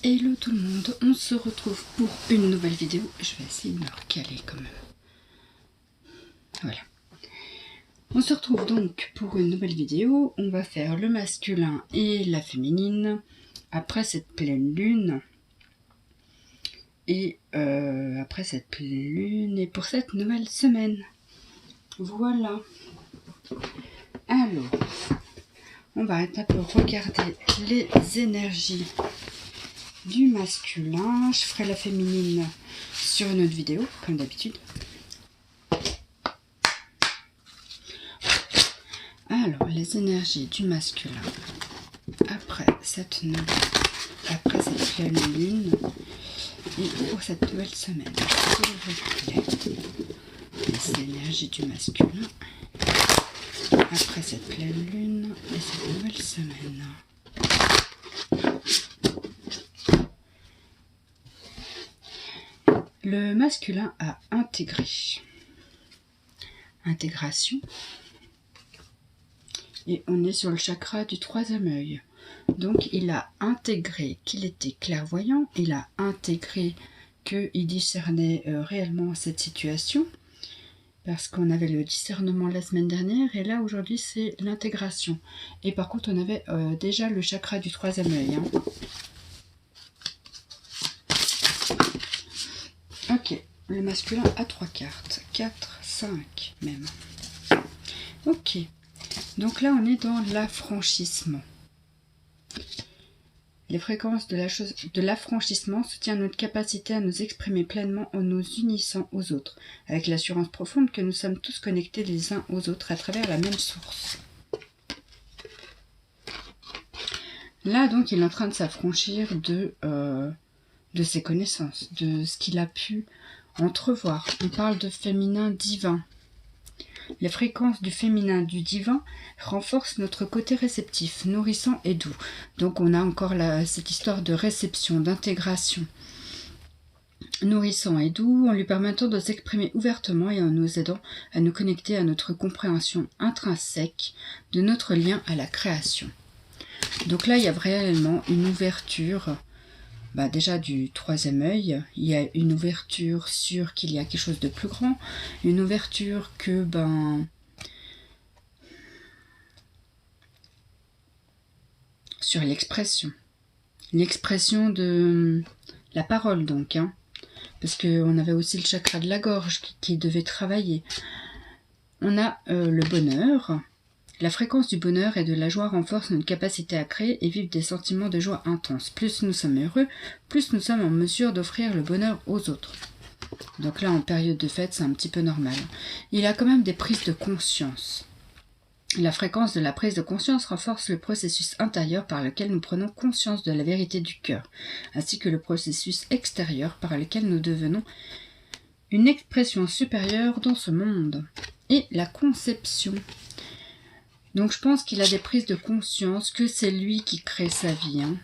Hello tout le monde, on se retrouve pour une nouvelle vidéo. Je vais essayer de me recaler quand même. Voilà. On se retrouve donc pour une nouvelle vidéo. On va faire le masculin et la féminine après cette pleine lune. Et après cette pleine lune et pour cette nouvelle semaine. Voilà. Alors, on va un peu regarder les énergies du masculin. Je ferai la féminine sur une autre vidéo, comme d'habitude. Alors, les énergies du masculin après cette pleine lune et pour cette nouvelle semaine. Les énergies du masculin après cette pleine lune et cette nouvelle semaine. Le masculin a intégré. Intégration. Et on est sur le chakra du troisième œil. Donc il a intégré qu'il était clairvoyant. Il a intégré qu'il discernait réellement cette situation. Parce qu'on avait le discernement la semaine dernière. Et là aujourd'hui c'est l'intégration. Et par contre on avait déjà le chakra du troisième œil. Hein. Ok, le masculin a 3 cartes, 4, 5 même. Ok, donc là on est dans l'affranchissement. Les fréquences de l'affranchissement soutiennent notre capacité à nous exprimer pleinement en nous unissant aux autres, avec l'assurance profonde que nous sommes tous connectés les uns aux autres à travers la même source. Là donc il est en train de s'affranchir de ses connaissances, de ce qu'il a pu entrevoir. On parle de féminin divin. Les fréquences du féminin du divin renforcent notre côté réceptif, nourrissant et doux. Donc on a encore cette histoire de réception, d'intégration. Nourrissant et doux en lui permettant de s'exprimer ouvertement et en nous aidant à nous connecter à notre compréhension intrinsèque de notre lien à la création. Donc là il y a réellement une ouverture. Déjà du troisième œil, il y a une ouverture sur qu'il y a quelque chose de plus grand, une ouverture que sur l'expression de la parole donc, hein, parce qu'on avait aussi le chakra de la gorge qui devait travailler. On a le bonheur. La fréquence du bonheur et de la joie renforce notre capacité à créer et vivre des sentiments de joie intenses. Plus nous sommes heureux, plus nous sommes en mesure d'offrir le bonheur aux autres. Donc là, en période de fête, c'est un petit peu normal. Il a quand même des prises de conscience. La fréquence de la prise de conscience renforce le processus intérieur par lequel nous prenons conscience de la vérité du cœur, ainsi que le processus extérieur par lequel nous devenons une expression supérieure dans ce monde. Et la conception. Donc je pense qu'il a des prises de conscience que c'est lui qui crée sa vie. Hein.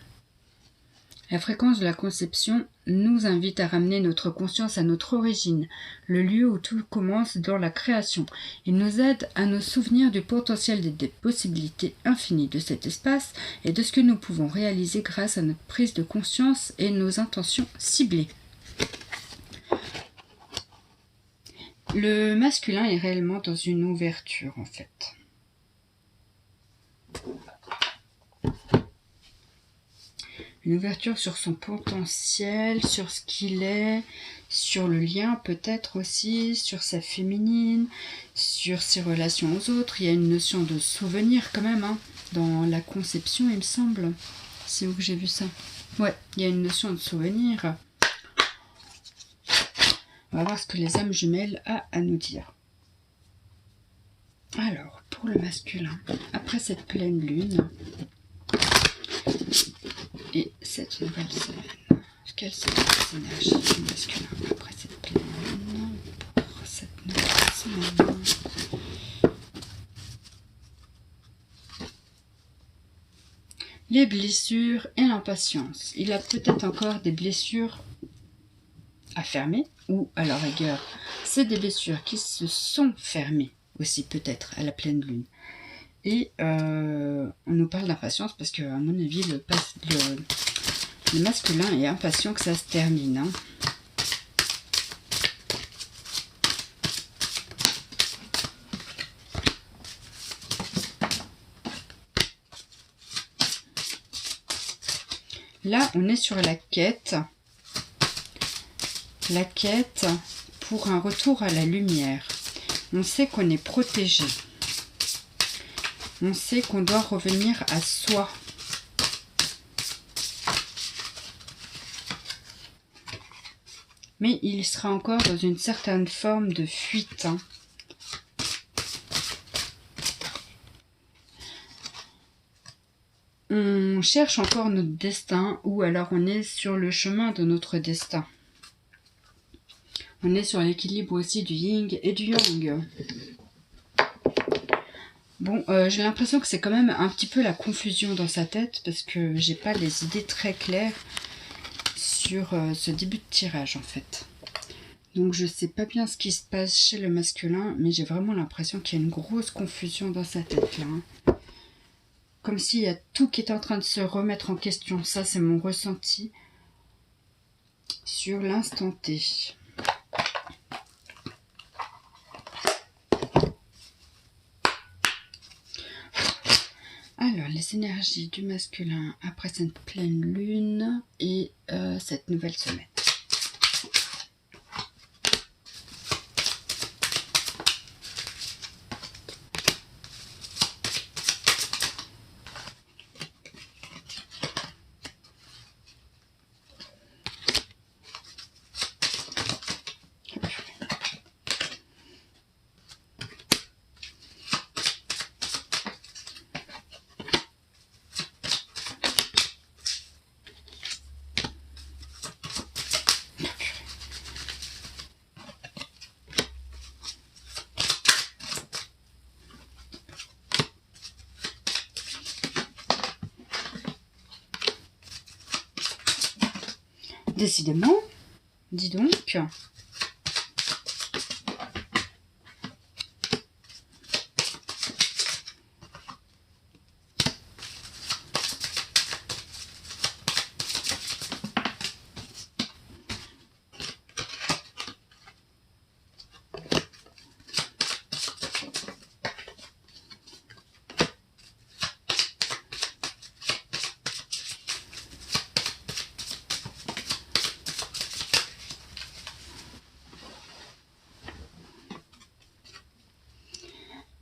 La fréquence de la conception nous invite à ramener notre conscience à notre origine, le lieu où tout commence dans la création. Il nous aide à nous souvenir du potentiel des possibilités infinies de cet espace et de ce que nous pouvons réaliser grâce à notre prise de conscience et nos intentions ciblées. Le masculin est réellement dans une ouverture en fait. Une ouverture sur son potentiel, sur ce qu'il est, sur le lien peut-être aussi, sur sa féminine, sur ses relations aux autres. Il y a une notion de souvenir quand même, hein, dans la conception il me semble. C'est où que j'ai vu ça? Ouais, il y a une notion de souvenir. On va voir ce que les âmes jumelles a à nous dire. Alors, pour le masculin, après cette pleine lune et cette nouvelle semaine, quelles sont les énergies du masculin après cette pleine lune pour cette nouvelle semaine? Les blessures et l'impatience. Il a peut-être encore des blessures à fermer, ou à la rigueur, c'est des blessures qui se sont fermées aussi peut-être à la pleine lune. Et on nous parle d'impatience parce que à mon avis Le masculin est impatient que ça se termine. Hein. Là, on est sur la quête. La quête pour un retour à la lumière. On sait qu'on est protégé. On sait qu'on doit revenir à soi. Mais il sera encore dans une certaine forme de fuite. Hein. On cherche encore notre destin ou alors on est sur le chemin de notre destin. On est sur l'équilibre aussi du yin et du yang. Bon, j'ai l'impression que c'est quand même un petit peu la confusion dans sa tête parce que j'ai pas les idées très claires sur ce début de tirage en fait. Donc je sais pas bien ce qui se passe chez le masculin, mais j'ai vraiment l'impression qu'il y a une grosse confusion dans sa tête là. Hein. Comme s'il y a tout qui est en train de se remettre en question. Ça, c'est mon ressenti sur l'instant T. Alors, les énergies du masculin après cette pleine lune et cette nouvelle semaine. Décidément, dis donc.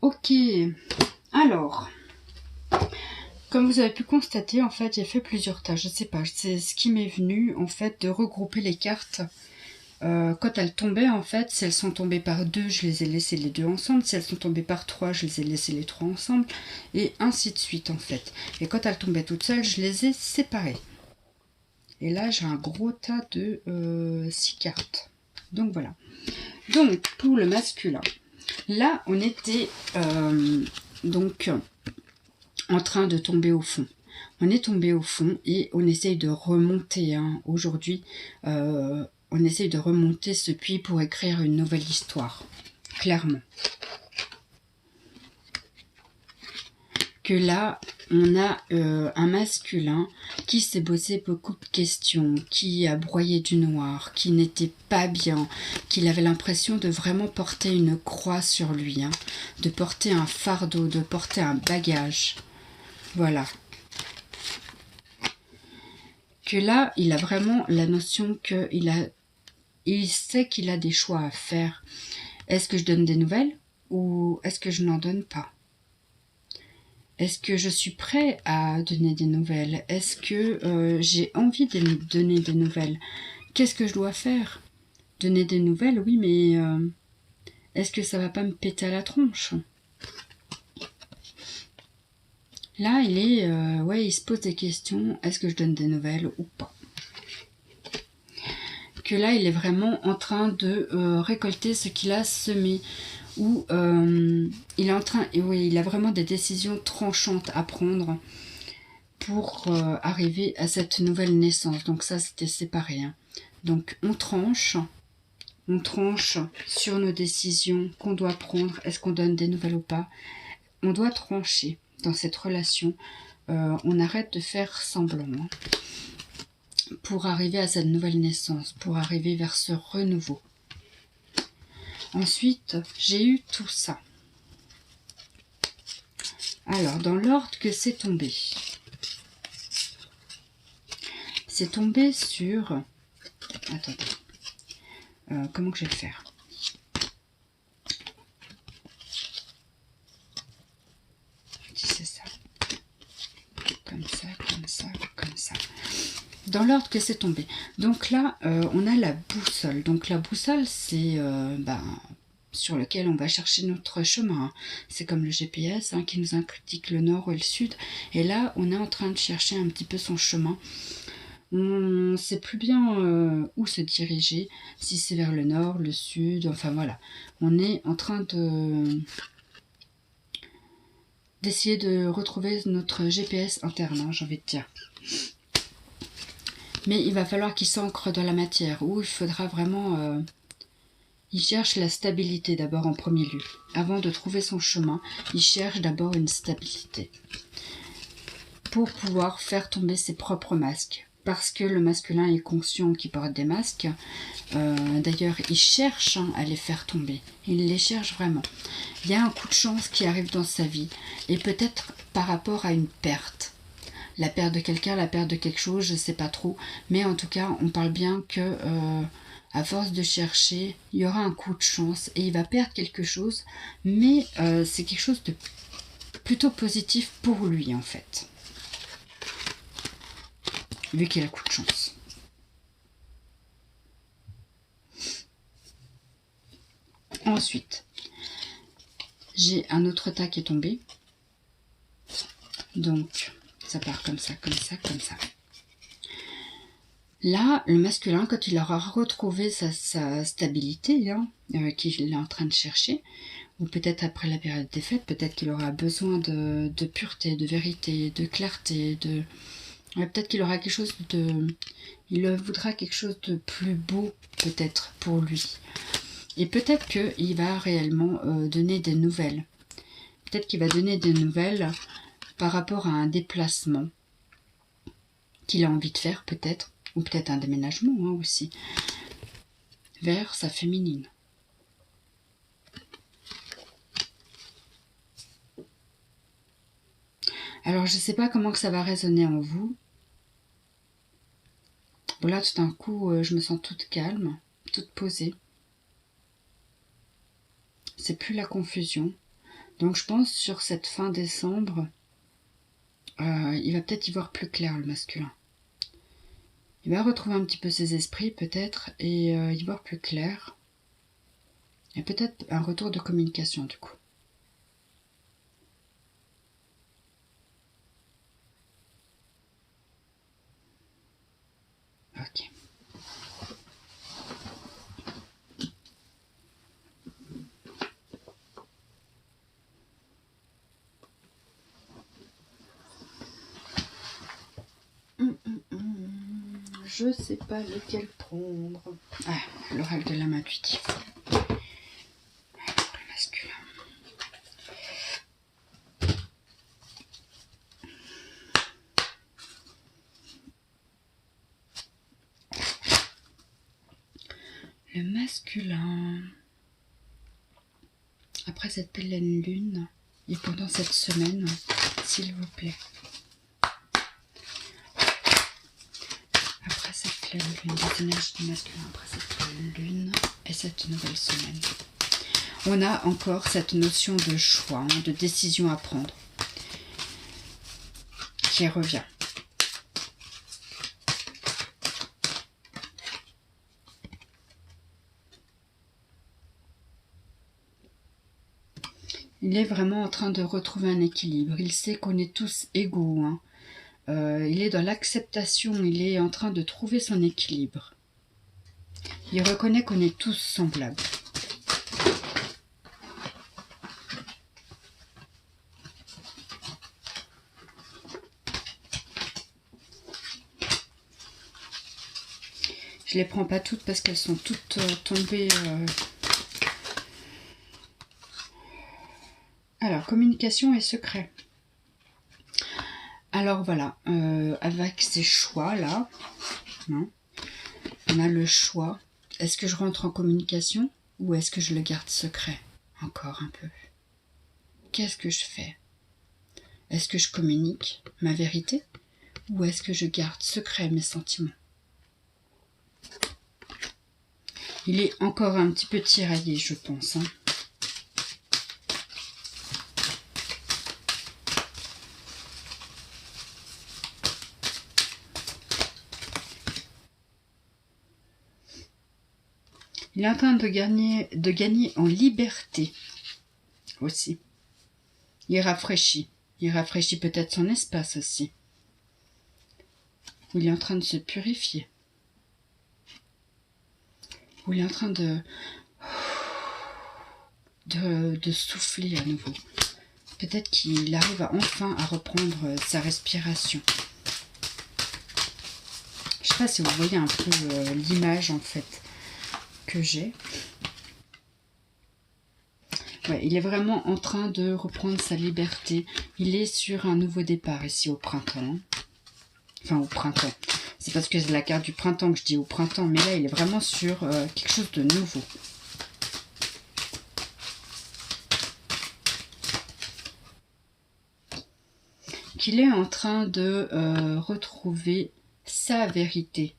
Ok, alors, comme vous avez pu constater, en fait, j'ai fait plusieurs tâches. Je sais pas, c'est ce qui m'est venu, en fait, de regrouper les cartes. Quand elles tombaient, en fait, si elles sont tombées par deux, je les ai laissées les deux ensemble. Si elles sont tombées par trois, je les ai laissées les trois ensemble. Et ainsi de suite, en fait. Et quand elles tombaient toutes seules, je les ai séparées. Et là, j'ai un gros tas de 6 cartes. Donc, voilà. Donc, pour le masculin. Là, on était donc en train de tomber au fond. On est tombé au fond et on essaye de remonter. Hein. Aujourd'hui, on essaye de remonter ce puits pour écrire une nouvelle histoire. Clairement. Que là, on a un masculin qui s'est posé beaucoup de questions, qui a broyé du noir, qui n'était pas bien, qu'il avait l'impression de vraiment porter une croix sur lui, hein, de porter un fardeau, de porter un bagage. Voilà. Que là, il a vraiment la notion il sait qu'il a des choix à faire. Est-ce que je donne des nouvelles ou est-ce que je n'en donne pas ? Est-ce que je suis prêt à donner des nouvelles? Est-ce que j'ai envie de donner des nouvelles? Qu'est-ce que je dois faire? Donner des nouvelles, oui, mais est-ce que ça va pas me péter à la tronche? Là, il se pose des questions. Est-ce que je donne des nouvelles ou pas? Que là, il est vraiment en train de récolter ce qu'il a semé. Où il a vraiment des décisions tranchantes à prendre pour arriver à cette nouvelle naissance. Donc ça, c'était séparé. Hein. Donc on tranche sur nos décisions qu'on doit prendre. Est-ce qu'on donne des nouvelles ou pas? On doit trancher dans cette relation. On arrête de faire semblant. Hein. pour arriver à cette nouvelle naissance, pour arriver vers ce renouveau. Ensuite, j'ai eu tout ça. Alors, dans l'ordre que c'est tombé sur... Attendez. Comment que je vais le faire? Si c'est ça. Comme ça, comme ça, comme ça. Dans l'ordre que c'est tombé. Donc là, on a la boussole. Donc la boussole, c'est sur lequel on va chercher notre chemin. C'est comme le GPS qui nous indique le nord ou le sud. Et là, on est en train de chercher un petit peu son chemin. On ne sait plus bien où se diriger, si c'est vers le nord, le sud, enfin voilà. On est en train d'essayer de retrouver notre GPS interne, j'ai envie de dire. Mais il va falloir qu'il s'ancre dans la matière, où il faudra vraiment... il cherche la stabilité d'abord en premier lieu. Avant de trouver son chemin, il cherche d'abord une stabilité. Pour pouvoir faire tomber ses propres masques. Parce que le masculin est conscient qu'il porte des masques. D'ailleurs, il cherche à les faire tomber. Il les cherche vraiment. Il y a un coup de chance qui arrive dans sa vie. Et peut-être par rapport à une perte. La perte de quelqu'un, la perte de quelque chose, je ne sais pas trop. Mais en tout cas, on parle bien que à force de chercher, il y aura un coup de chance. Et il va perdre quelque chose. Mais c'est quelque chose de plutôt positif pour lui en fait. Vu qu'il a un coup de chance. Ensuite, j'ai un autre tas qui est tombé. Donc, ça part comme ça, comme ça, comme ça. Là, le masculin, quand il aura retrouvé sa stabilité, qu'il est en train de chercher, ou peut-être après la période des fêtes, peut-être qu'il aura besoin de pureté, de vérité, de clarté, peut-être qu'il aura quelque chose de... Il voudra quelque chose de plus beau, peut-être, pour lui. Et peut-être qu'il va réellement donner des nouvelles. Peut-être qu'il va donner des nouvelles par rapport à un déplacement qu'il a envie de faire, peut-être. Ou peut-être un déménagement aussi. Vers sa féminine. Alors, je ne sais pas comment que ça va résonner en vous. Bon, là, tout d'un coup, je me sens toute calme, toute posée. C'est plus la confusion. Donc, je pense sur cette fin décembre, il va peut-être y voir plus clair, le masculin. Il va retrouver un petit peu ses esprits, peut-être, et y voir plus clair. Et peut-être un retour de communication, du coup. Ok. Je sais pas lequel prendre. Ah, l'oral de l'âme intuitive. Alors, le masculin. Le masculin. Après cette pleine lune et pendant cette semaine, s'il vous plaît. Après cette pleine lune, des énergies du masculin, après cette pleine lune et cette nouvelle semaine. On a encore cette notion de choix, de décision à prendre qui revient. Il est vraiment en train de retrouver un équilibre. Il sait qu'on est tous égaux. Il est dans l'acceptation. Il est en train de trouver son équilibre. Il reconnaît qu'on est tous semblables. Je les prends pas toutes parce qu'elles sont toutes tombées... Alors, communication et secret. Alors voilà, avec ces choix-là, Non. On a le choix. Est-ce que je rentre en communication ou est-ce que je le garde secret? Encore un peu. Qu'est-ce que je fais? Est-ce que je communique ma vérité ou est-ce que je garde secret mes sentiments? Il est encore un petit peu tiraillé, je pense. Hein. Il est en train de gagner en liberté aussi. Il rafraîchit. Il rafraîchit peut-être son espace aussi. Il est en train de se purifier. Ou il est en train de souffler à nouveau. Peut-être qu'il arrive enfin à reprendre sa respiration. Je ne sais pas si vous voyez un peu l'image en fait que j'ai. Ouais, il est vraiment en train de reprendre sa liberté. Il est sur un nouveau départ ici au printemps. Enfin au printemps. C'est parce que c'est la carte du printemps que je dis au printemps. Mais là il est vraiment sur quelque chose de nouveau. Qu'il est en train de retrouver sa vérité.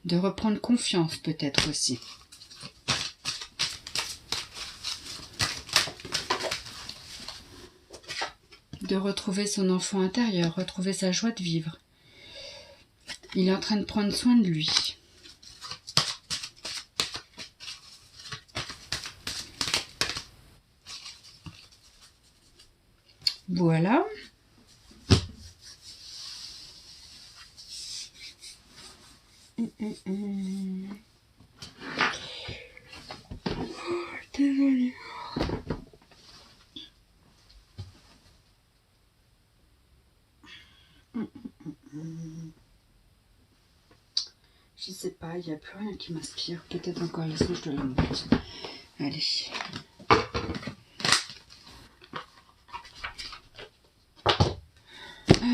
De reprendre confiance peut-être aussi. De retrouver son enfant intérieur, retrouver sa joie de vivre. Il est en train de prendre soin de lui. Voilà. Désolée. Je sais pas, il n'y a plus rien qui m'inspire. Peut-être encore les songes de la mort. Allez.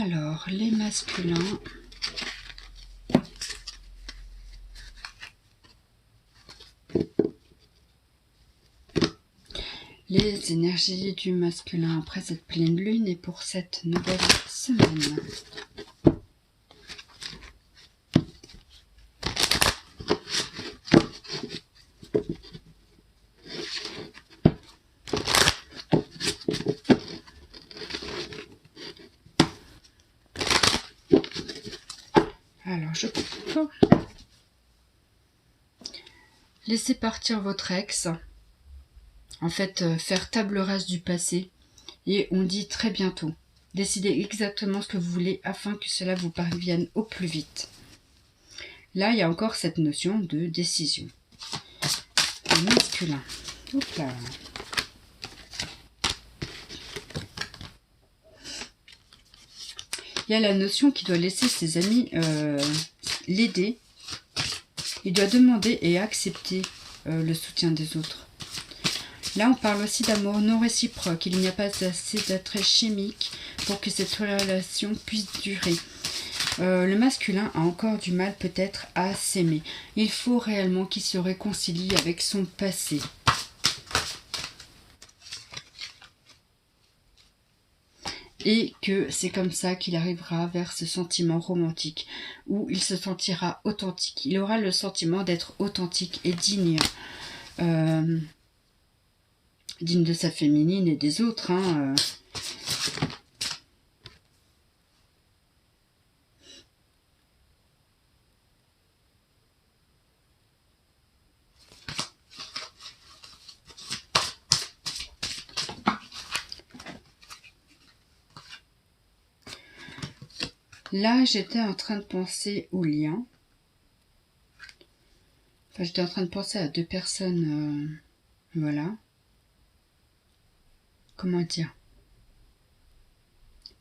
Alors, les masculins. Les énergies du masculin après cette pleine lune et pour cette nouvelle semaine. Alors, je coupe. Laissez partir votre ex. En fait, faire table rase du passé. Et on dit très bientôt. Décidez exactement ce que vous voulez afin que cela vous parvienne au plus vite. Là, il y a encore cette notion de décision. Le masculin. Hop là. Il y a la notion qu'il doit laisser ses amis l'aider. Il doit demander et accepter le soutien des autres. Là, on parle aussi d'amour non réciproque. Il n'y a pas assez d'attrait chimique pour que cette relation puisse durer. Le masculin a encore du mal peut-être à s'aimer. Il faut réellement qu'il se réconcilie avec son passé. Et que c'est comme ça qu'il arrivera vers ce sentiment romantique, où il se sentira authentique. Il aura le sentiment d'être authentique et digne. Digne de sa féminine et des autres. Hein, Là, j'étais en train de penser au lien. Enfin, j'étais en train de penser à deux personnes. Voilà. Comment dire?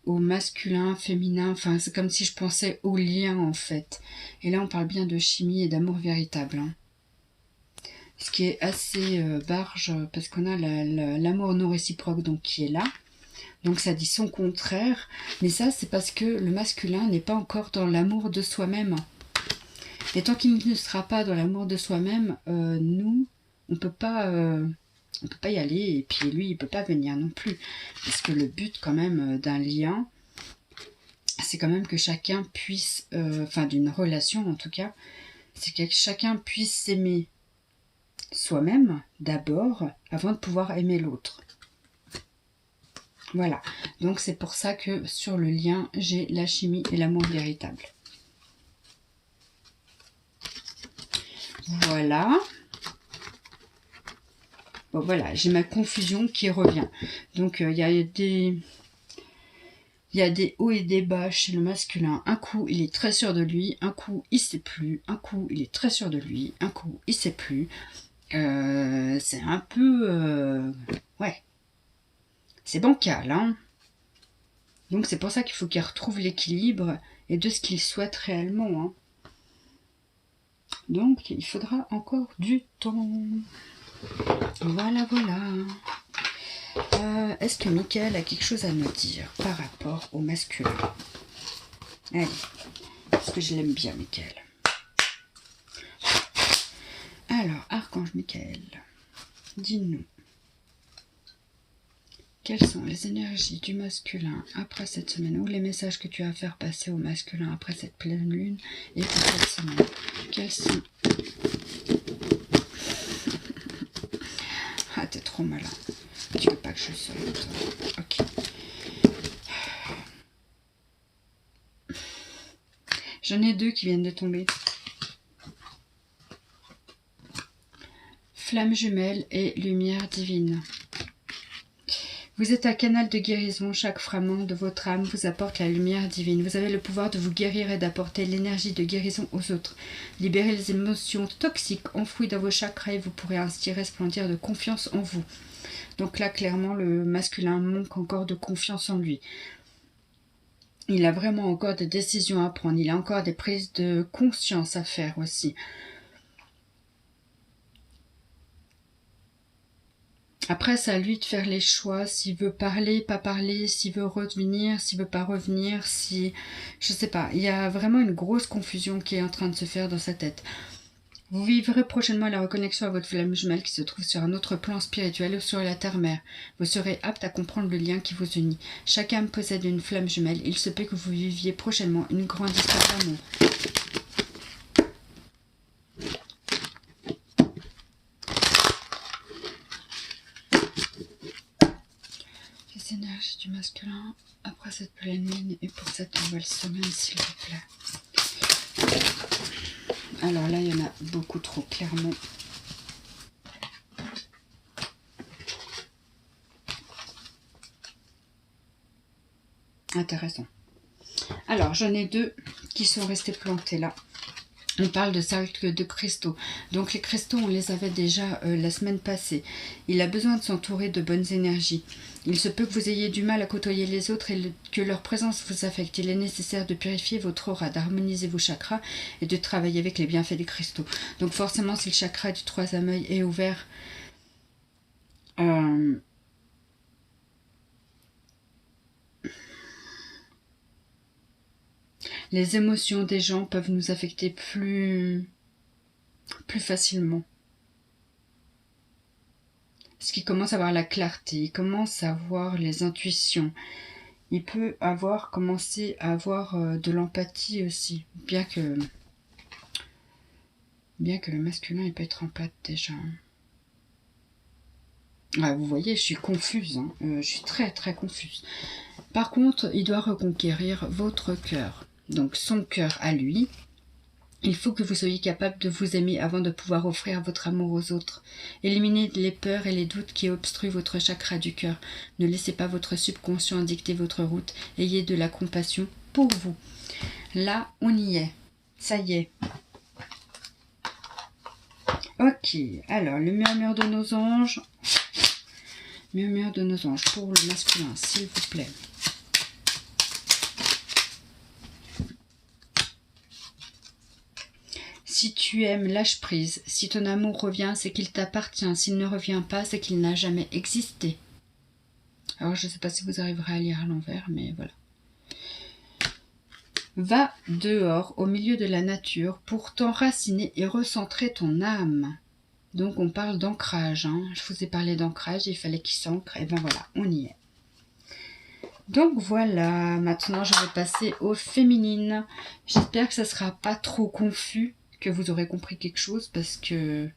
Au masculin, féminin. Enfin, c'est comme si je pensais au lien, en fait. Et là, on parle bien de chimie et d'amour véritable. Hein. Ce qui est assez barge, parce qu'on a l'amour non réciproque, donc qui est là. Donc ça dit son contraire, mais ça c'est parce que le masculin n'est pas encore dans l'amour de soi-même. Et tant qu'il ne sera pas dans l'amour de soi-même, nous, on peut pas y aller, et puis lui il peut pas venir non plus. Parce que le but quand même d'un lien, c'est quand même que chacun puisse, enfin d'une relation en tout cas, c'est que chacun puisse s'aimer soi-même d'abord, avant de pouvoir aimer l'autre. Voilà, donc c'est pour ça que sur le lien, j'ai la chimie et l'amour véritable. Voilà. Bon voilà, j'ai ma confusion qui revient. Donc il y a des hauts et des bas chez le masculin. Un coup, il est très sûr de lui. Un coup, il sait plus. Un coup, il est très sûr de lui. Un coup, il sait plus. C'est un peu... ouais. C'est bancal, hein. Donc c'est pour ça qu'il faut qu'il retrouve l'équilibre et de ce qu'il souhaite réellement, hein. Donc il faudra encore du temps. Voilà, voilà. Est-ce que Michael a quelque chose à nous dire par rapport au masculin? Allez, parce que je l'aime bien, Michael. Alors, Archange Michael, dis-nous. Quelles sont les énergies du masculin après cette semaine, ou les messages que tu as à faire passer au masculin après cette pleine lune et pour cette semaine? Quels sont... Ah, t'es trop malin. Tu veux pas que je sorte? Ok. J'en ai deux qui viennent de tomber. Flamme jumelle et lumière divine. Vous êtes un canal de guérison. Chaque fragment de votre âme vous apporte la lumière divine. Vous avez le pouvoir de vous guérir et d'apporter l'énergie de guérison aux autres. Libérez les émotions toxiques enfouies dans vos chakras et vous pourrez ainsi resplendir de confiance en vous. Donc là, clairement, le masculin manque encore de confiance en lui. Il a vraiment encore des décisions à prendre. Il a encore des prises de conscience à faire aussi. Après, c'est à lui de faire les choix, s'il veut parler, pas parler, s'il veut revenir, s'il veut pas revenir, si... Je sais pas, il y a vraiment une grosse confusion qui est en train de se faire dans sa tête. Vous vivrez prochainement la reconnexion à votre flamme jumelle qui se trouve sur un autre plan spirituel ou sur la terre-mère. Vous serez apte à comprendre le lien qui vous unit. Chaque âme possède une flamme jumelle. Il se peut que vous viviez prochainement une grande histoire d'amour. Les énergies du masculin après cette pleine lune et pour cette nouvelle semaine, s'il vous plaît. Alors là, il y en a beaucoup trop, clairement. Intéressant. Alors, j'en ai deux qui sont restés plantés là. On parle de cercle de cristaux. Donc les cristaux, on les avait déjà la semaine passée. Il a besoin de s'entourer de bonnes énergies. Il se peut que vous ayez du mal à côtoyer les autres et que leur présence vous affecte. Il est nécessaire de purifier votre aura, d'harmoniser vos chakras et de travailler avec les bienfaits des cristaux. Donc forcément, si le chakra du troisième œil est ouvert, les émotions des gens peuvent nous affecter plus facilement. Parce qu'il commence à avoir la clarté, il commence à avoir les intuitions. Il peut commencer à avoir de l'empathie aussi. Bien que le masculin il peut être empathe déjà. Ah, vous voyez, je suis confuse. Hein. Je suis très très confuse. Par contre, il doit reconquérir votre cœur. Donc son cœur à lui. Il faut que vous soyez capable de vous aimer avant de pouvoir offrir votre amour aux autres. Éliminez les peurs et les doutes qui obstruent votre chakra du cœur. Ne laissez pas votre subconscient dicter votre route. Ayez de la compassion pour vous. Là, on y est. Ça y est. Ok, alors le murmure de nos anges. Murmure de nos anges pour le masculin, s'il vous plaît. Si tu aimes, lâche prise. Si ton amour revient, c'est qu'il t'appartient. S'il ne revient pas, c'est qu'il n'a jamais existé. Alors, je ne sais pas si vous arriverez à lire à l'envers, mais voilà. Va dehors, au milieu de la nature, pour t'enraciner et recentrer ton âme. Donc, on parle d'ancrage. Hein. Je vous ai parlé d'ancrage, il fallait qu'il s'ancre. Et ben voilà, on y est. Donc voilà, maintenant je vais passer aux féminines. J'espère que ça ne sera pas trop confus, que vous aurez compris quelque chose, parce que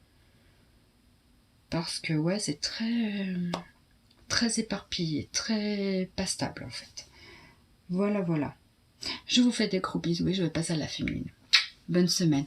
ouais, c'est très éparpillé, très pas stable en fait. Voilà, voilà. Je vous fais des gros bisous et je vais passer à la féminine. Bonne semaine.